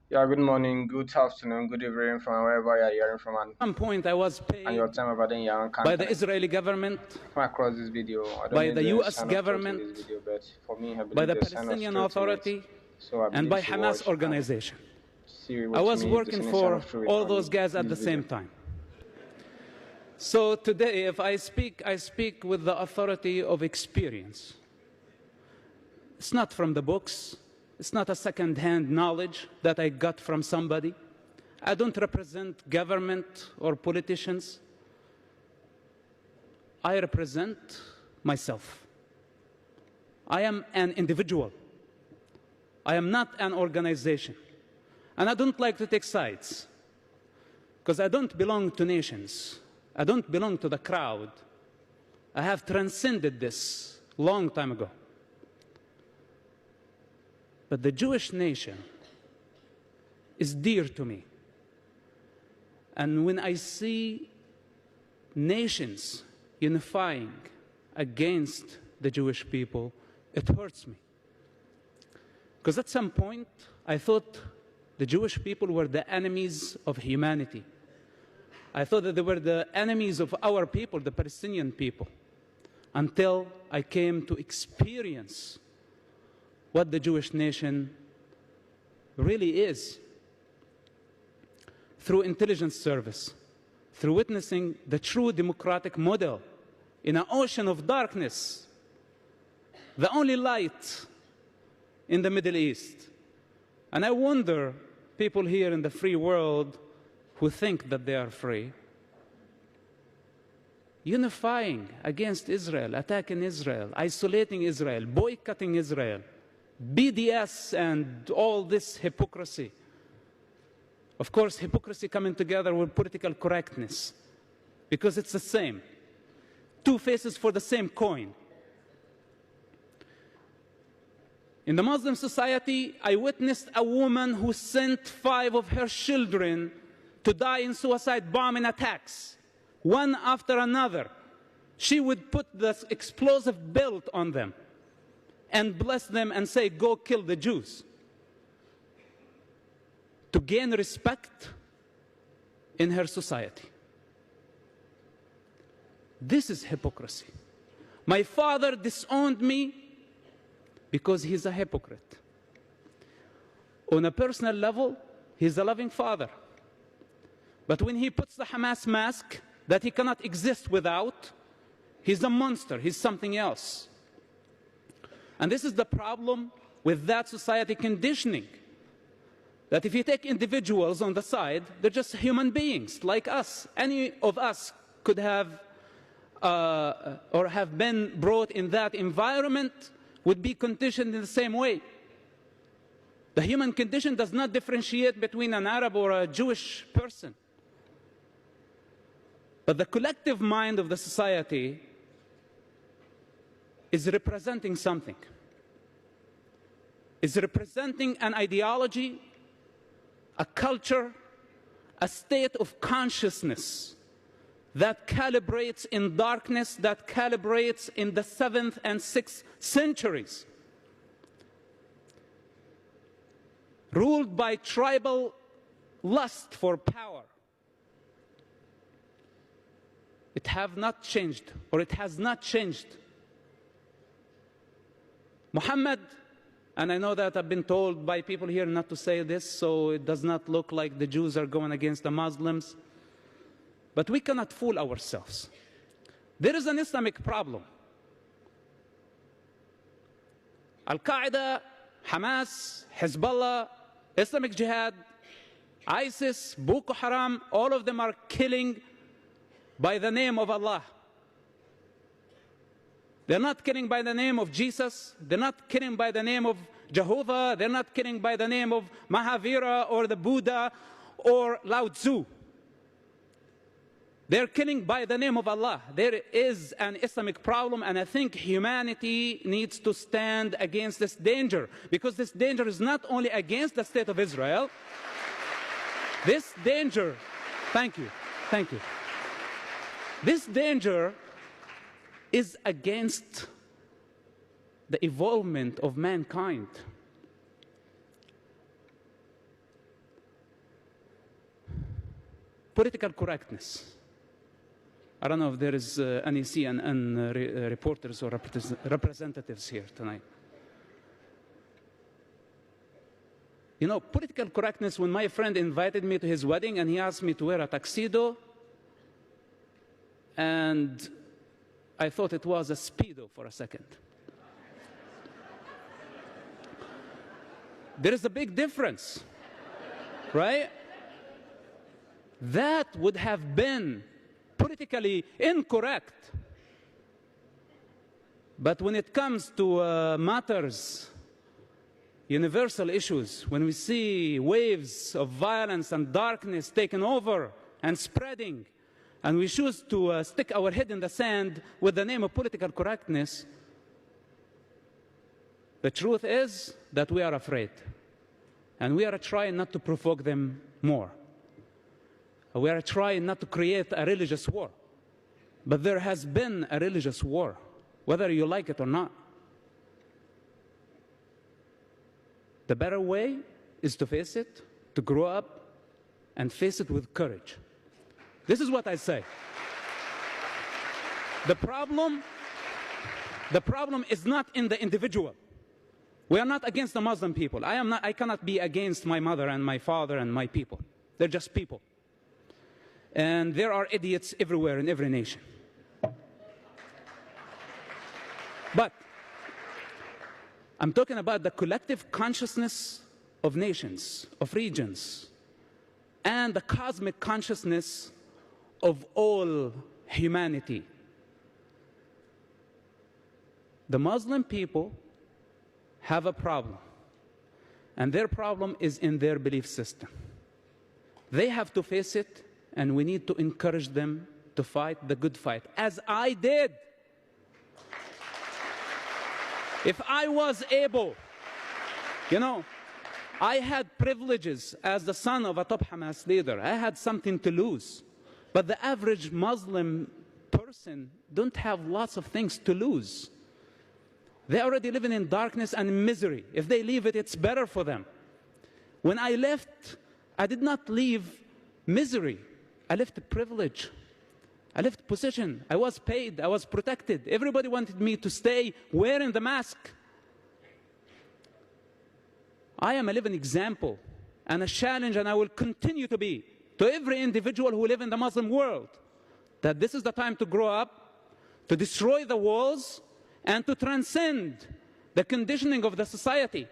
Yeah, good morning, good afternoon, good evening from wherever you're hearing from At some point, I was and paid your time about in your by the continent. Israeli government, Come across this video. I don't by need the to US sign of truth in government, this video, but for me, I by believe the there's sign of Palestinian truth in it. Authority, So I and believe you by should Hamas watch and organization. see I with was me if there's working any sign of for truth all those on guys at this the video. same time. So today, if I speak with the authority of experience. It's not from the books. It's not a second-hand knowledge that I got from somebody. I don't represent government or politicians. I represent myself. I am an individual. I am not an organization. And I don't like to take sides, because I don't belong to nations. I don't belong to the crowd. I have transcended this long time ago. But the Jewish nation is dear to me. And when I see nations unifying against the Jewish people, it hurts me. Because at some point, I thought the Jewish people were the enemies of humanity. I thought that they were the enemies of our people, the Palestinian people, until I came to experience what the Jewish nation really is through intelligence service, through witnessing the true democratic model in an ocean of darkness, the only light in the Middle East. And I wonder, people here in the free world who think that they are free, unifying against Israel, attacking Israel, isolating Israel, boycotting Israel, BDS and all this hypocrisy. Of course, hypocrisy coming together with political correctness, because it's the same. Two faces for the same coin. In the Muslim society, I witnessed a woman who sent 5 of her children to die in suicide bombing attacks, one after another. She would put the explosive belt on them and bless them and say, "Go kill the Jews," to gain respect in her society. This is hypocrisy. My father disowned me because he's a hypocrite. On a personal level, he's a loving father. But when he puts the Hamas mask that he cannot exist without, he's a monster, he's something else. And this is the problem with that society conditioning. That if you take individuals on the side, they're just human beings like us. Any of us could have or have been brought in that environment, would be conditioned in the same way. The human condition does not differentiate between an Arab or a Jewish person. But the collective mind of the society is representing something. Is representing an ideology, a culture, a state of consciousness that calibrates in darkness, that calibrates in the 7th and 6th centuries, ruled by tribal lust for power. It have not changed, or it has not changed. Muhammad, and I know that I've been told by people here not to say this, so it does not look like the Jews are going against the Muslims. But we cannot fool ourselves. There is an Islamic problem. Al-Qaeda, Hamas, Hezbollah, Islamic Jihad, ISIS, Boko Haram, all of them are killing by the name of Allah. They're not killing by the name of Jesus. They're not killing by the name of Jehovah. They're not killing by the name of Mahavira or the Buddha or Lao Tzu. They're killing by the name of Allah. There is an Islamic problem, and I think humanity needs to stand against this danger, because this danger is not only against the state of Israel. This danger, thank you. This danger is against the evolvement of mankind. political correctness. I don't know if there is any CNN reporters or representatives here tonight. You know, political correctness, when my friend invited me to his wedding and he asked me to wear a tuxedo, and I thought it was a Speedo for a second. There is a big difference, right? That would have been politically incorrect. But when it comes to matters, universal issues, when we see waves of violence and darkness taking over and spreading, and we choose to stick our head in the sand with the name of political correctness, the truth is that we are afraid. And we are trying not to provoke them more. We are trying not to create a religious war. But there has been a religious war, whether you like it or not. The better way is to face it, to grow up, and face it with courage. This is what I say. The problem is not in the individual. We are not against the Muslim people. I cannot be against my mother and my father and my people. They're just people. And there are idiots everywhere in every nation. But I'm talking about the collective consciousness of nations, of regions, and the cosmic consciousness of all humanity. The Muslim people have a problem, and their problem is in their belief system. They have to face it, and we need to encourage them to fight the good fight, as I did. If I was able, you know, I had privileges as the son of a top Hamas leader. I had something to lose. But the average Muslim person don't have lots of things to lose. They're already living in darkness and misery. If they leave it, it's better for them. When I left, I did not leave misery. I left privilege. I left position. I was paid. I was protected. Everybody wanted me to stay wearing the mask. I am a living example and a challenge, and I will continue to be, to every individual who lives in the Muslim world, that this is the time to grow up, to destroy the walls, and to transcend the conditioning of the society.